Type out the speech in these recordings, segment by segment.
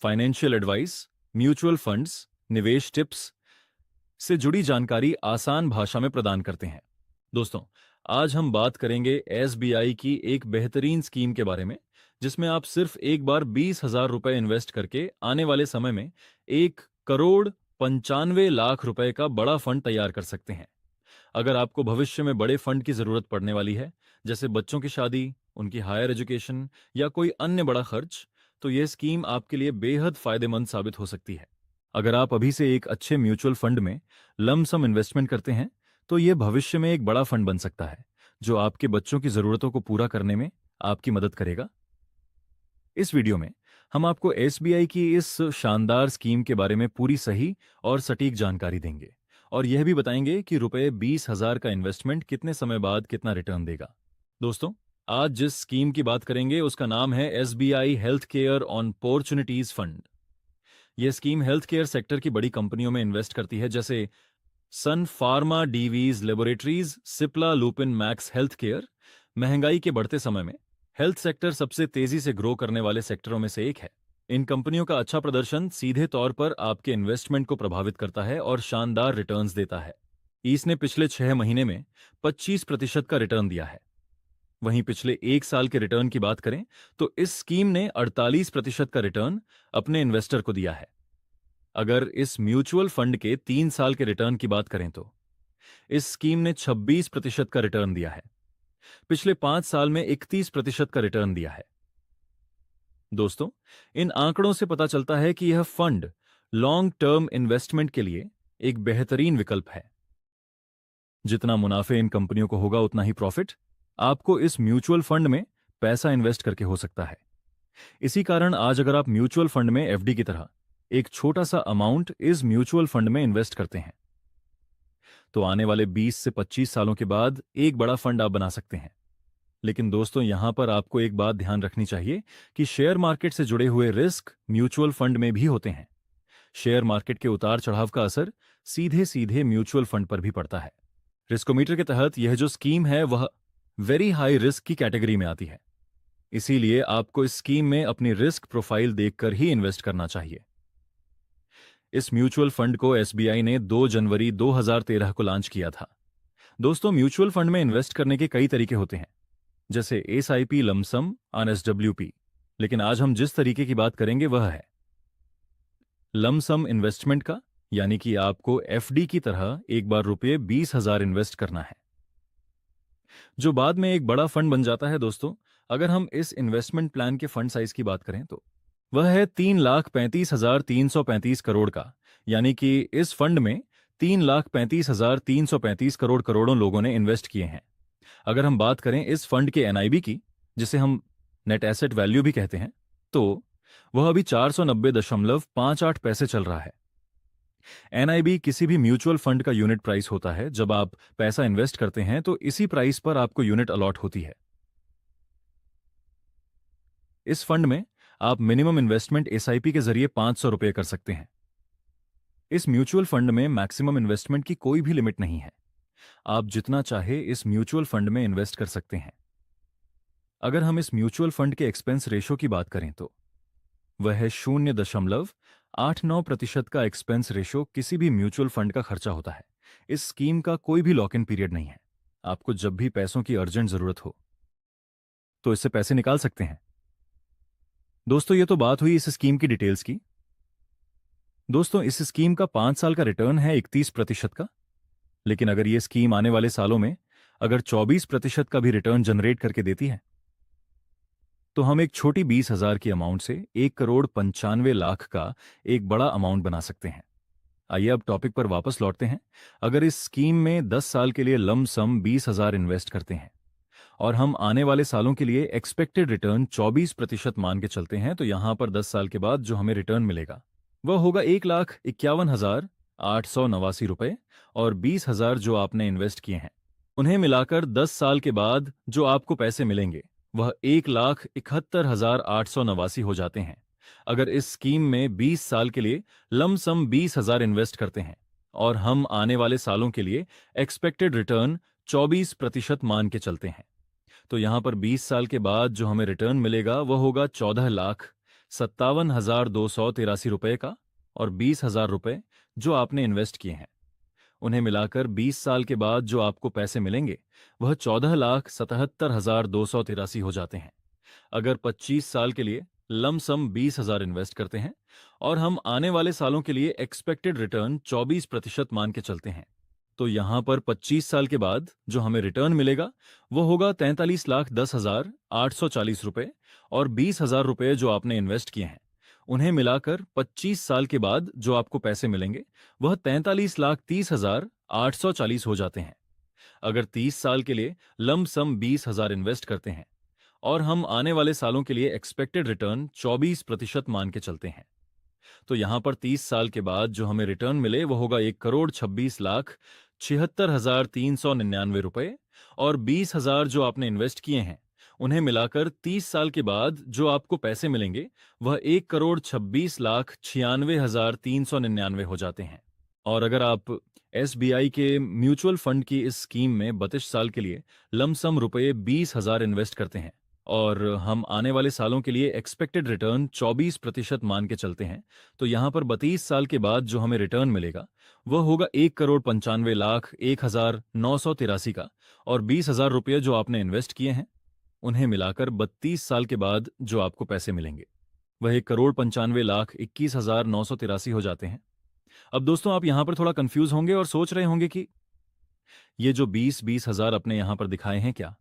Financial advice, mutual funds, निवेश tips से जुड़ी जानकारी आसान भाषा में प्रदान करते हैं। दोस्तों, आज हम बात करेंगे एसबीआई की एक बेहतरीन स्कीम के बारे में, जिसमें आप सिर्फ एक बार 20,000 रुपए इन्वेस्ट करके आने वाले समय में 1,95,00,000 रुपए का बड़ा फंड तैयार कर सकते हैं। अगर आपको भविष्य में बड़े फंड की जरूरत पड़ने वाली है, जैसे बच्चों की शादी, उनकी हायर एजुकेशन या कोई अन्य बड़ा खर्च, तो यह स्कीम आपके लिए बेहद फायदेमंद साबित हो सकती है। अगर आप अभी से एक अच्छे म्यूचुअल फंड में लमसम इन्वेस्टमेंट करते हैं, तो यह भविष्य में एक बड़ा फंड बन सकता है, जो आपके बच्चों की जरूरतों को पूरा करने में आपकी मदद करेगा। इस वीडियो में हम आपको एसबीआई की इस शानदार स्कीम के बारे में पूरी सही और सटीक जानकारी देंगे, और यह भी बताएंगे कि रुपए 20,000 का इन्वेस्टमेंट कितने समय बाद कितना रिटर्न देगा। दोस्तों, आज जिस स्कीम की बात करेंगे उसका नाम है SBI health care on opportunities fund. यह स्कीम हेल्थ केयर सेक्टर की बड़ी कंपनियों में इन्वेस्ट करती है, जैसे Sun Pharma, Divi's laboratories, Cipla, Lupin, Max health care. महंगाई के बढ़ते समय में हेल्थ सेक्टर सबसे तेजी से ग्रो करने वाले सेक्टरों में से एक है। इन कंपनियों का अच्छा प्रदर्शन सीधे तौर पर आपके इन्वेस्टमेंट को प्रभावित करता है और शानदार रिटर्न्स देता है। इसने पिछले 6 महीने में 25% का रिटर्न दिया है। वहीं पिछले एक साल के रिटर्न की बात करें तो इस स्कीम ने 48% का रिटर्न अपने इन्वेस्टर को दिया है। अगर इस म्यूचुअल फंड के 3 साल के रिटर्न की बात करें तो इस स्कीम ने 26% का रिटर्न दिया है। पिछले 5 साल में 31% का रिटर्न दिया है। दोस्तों, इन आंकड़ों से पता चलता है कि यह फंड लॉन्ग टर्म इन्वेस्टमेंट के लिए एक बेहतरीन विकल्प है। जितना मुनाफे इन कंपनियों को होगा, उतना ही प्रॉफिट आपको इस म्यूचुअल फंड में पैसा इन्वेस्ट करके हो सकता है। इसी कारण आज अगर आप म्यूचुअल फंड में एफडी की तरह एक छोटा सा अमाउंट इस म्यूचुअल फंड में इन्वेस्ट करते हैं, तो आने वाले 20 से 25 सालों के बाद एक बड़ा फंड आप बना सकते हैं। लेकिन दोस्तों, यहां पर आपको एक बात ध्यान रखनी चाहिए कि शेयर मार्केट से जुड़े हुए रिस्क म्यूचुअल फंड में भी होते हैं। शेयर मार्केट के उतार चढ़ाव का असर सीधे सीधे म्यूचुअल फंड पर भी पड़ता है। रिस्कोमीटर के तहत यह जो स्कीम है वह वेरी हाई रिस्क की कैटेगरी में आती है। इसीलिए आपको इस स्कीम में अपनी रिस्क प्रोफाइल देखकर ही इन्वेस्ट करना चाहिए। इस म्यूचुअल फंड को एसबीआई ने 2 जनवरी 2013 को लॉन्च किया था। दोस्तों, म्यूचुअल फंड में इन्वेस्ट करने के कई तरीके होते हैं, जैसे एसआईपी, लमसम, एनएसडब्ल्यूपी। लेकिन आज हम जिस तरीके की बात करेंगे वह है लमसम इन्वेस्टमेंट का, यानी कि आपको एफडी की तरह एक बार रुपये 20,000 इन्वेस्ट करना है, जो बाद में एक बड़ा फंड बन जाता है। दोस्तों, अगर हम इस इन्वेस्टमेंट प्लान के फंड साइज की बात करें तो वह है 3,35,335 करोड़ का, यानी कि इस फंड में 3,35,335 करोड़ करोड़ों लोगों ने इन्वेस्ट किए हैं। अगर हम बात करें इस फंड के एनआईबी की, जिसे हम नेट एसेट वैल्यू भी कहते हैं, तो वह अभी 490.58 पैसे चल रहा है। एनआईबी किसी भी म्यूचुअल फंड का यूनिट प्राइस होता है। जब आप पैसा इन्वेस्ट करते हैं तो इसी प्राइस पर आपको यूनिट अलॉट होती है। इस फंड में आप मिनिमम इन्वेस्टमेंट एसआईपी के जरिए 500 रुपये कर सकते हैं। इस म्यूचुअल फंड में मैक्सिमम इन्वेस्टमेंट की कोई भी लिमिट नहीं है। आप जितना चाहे इस म्यूचुअल फंड में इन्वेस्ट कर सकते हैं। अगर हम इस म्यूचुअल फंड के एक्सपेंस रेशो की बात करें तो वह है 0.89% का एक्सपेंस रेशो किसी भी म्यूचुअल फंड का खर्चा होता है। इस स्कीम का कोई भी लॉक इन पीरियड नहीं है। आपको जब भी पैसों की अर्जेंट जरूरत हो तो इससे पैसे निकाल सकते हैं। दोस्तों, ये तो बात हुई इस स्कीम की डिटेल्स की। दोस्तों, इस स्कीम का 5 साल का रिटर्न है 31% का। लेकिन अगर ये स्कीम आने वाले सालों में अगर 24% का भी रिटर्न जनरेट करके देती है, तो हम एक छोटी 20,000 की अमाउंट से 1,95,00,000 का एक बड़ा अमाउंट बना सकते हैं। आइए अब टॉपिक पर वापस लौटते हैं। अगर इस स्कीम में 10 साल के लिए लम सम 20,000 इन्वेस्ट करते हैं और हम आने वाले सालों के लिए एक्सपेक्टेड रिटर्न 24% मान के चलते हैं, तो यहां पर 10 साल के बाद जो हमें रिटर्न मिलेगा वह होगा 1,51,889 रुपए, और 20,000 जो आपने इन्वेस्ट किए हैं उन्हें मिलाकर 10 साल के बाद जो आपको पैसे मिलेंगे वह 1,71,889 हो जाते हैं। अगर इस स्कीम में 20 साल के लिए लमसम 20,000 इन्वेस्ट करते हैं और हम आने वाले सालों के लिए एक्सपेक्टेड रिटर्न 24% मान के चलते हैं, तो यहां पर 20 साल के बाद जो हमें रिटर्न मिलेगा वह होगा 57,283 रुपए का और 20,000 रुपए जो आपने इन्वेस्ट किए हैं, उन्हें मिलाकर 20 साल के बाद जो आपको पैसे मिलेंगे वह 14,77,283 हो जाते हैं। अगर 25 साल के लिए लमसम 20,000 इन्वेस्ट करते हैं और हम आने वाले सालों के लिए एक्सपेक्टेड रिटर्न 24% मान के चलते हैं, तो यहां पर 25 साल के बाद जो हमें रिटर्न मिलेगा वो होगा 43,10,840 रुपए और 20,000 रुपए जो आपने इन्वेस्ट किए हैं, उन्हें मिलाकर 25 साल के बाद जो आपको पैसे मिलेंगे वह 43,30,840 हो जाते हैं। अगर 30 साल के लिए लमसम 20,000 इन्वेस्ट करते हैं और हम आने वाले सालों के लिए एक्सपेक्टेड रिटर्न 24% मान के चलते हैं, तो यहां पर 30 साल के बाद जो हमें रिटर्न मिले वो होगा 1,26,76,399 रुपए और 20,000 जो आपने इन्वेस्ट किए हैं, उन्हें मिलाकर 30 साल के बाद जो आपको पैसे मिलेंगे वह 1,26,96,399 हो जाते हैं। और अगर आप SBI के म्यूचुअल फंड की इस स्कीम में 32 साल के लिए लमसम रुपए 20,000 इन्वेस्ट करते हैं और हम आने वाले सालों के लिए एक्सपेक्टेड रिटर्न 24% मान के चलते हैं, तो यहां पर 32 साल के बाद जो हमें रिटर्न मिलेगा वह होगा 1,95,01,983 का और 20,000 रुपये जो आपने इन्वेस्ट किए हैं, उन्हें मिलाकर 32 साल के बाद जो आपको पैसे मिलेंगे वह 1,95,21,983 हो जाते हैं। अब दोस्तों, आप यहां पर थोड़ा कंफ्यूज होंगे और सोच रहे होंगे कि ये जो 20-20 हजार अपने यहां पर दिखाए हैं, क्या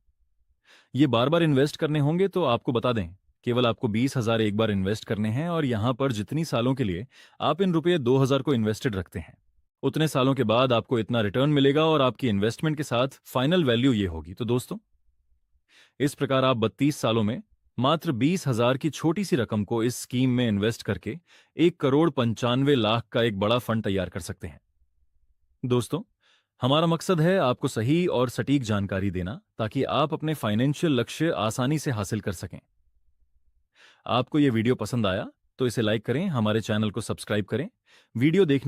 ये बार बार इन्वेस्ट करने होंगे? तो आपको बता दें, केवल आपको 20,000 एक बार इन्वेस्ट करने हैं और यहां पर जितनी सालों के लिए आप इन रुपये 2,000 को इन्वेस्टेड रखते हैं, उतने सालों के बाद आपको इतना रिटर्न मिलेगा और आपकी इन्वेस्टमेंट के साथ फाइनल वैल्यू ये होगी। तो दोस्तों, इस प्रकार आप 32 सालों में मात्र 20,000 की छोटी सी रकम को इस स्कीम में इन्वेस्ट करके 1,95,00,000 का एक बड़ा फंड तैयार कर सकते हैं। दोस्तों, हमारा मकसद है आपको सही और सटीक जानकारी देना ताकि आप अपने फाइनेंशियल लक्ष्य आसानी से हासिल कर सकें। आपको यह वीडियो पसंद आया तो इसे लाइक करें, हमारे चैनल को सब्सक्राइब करें। वीडियो देखने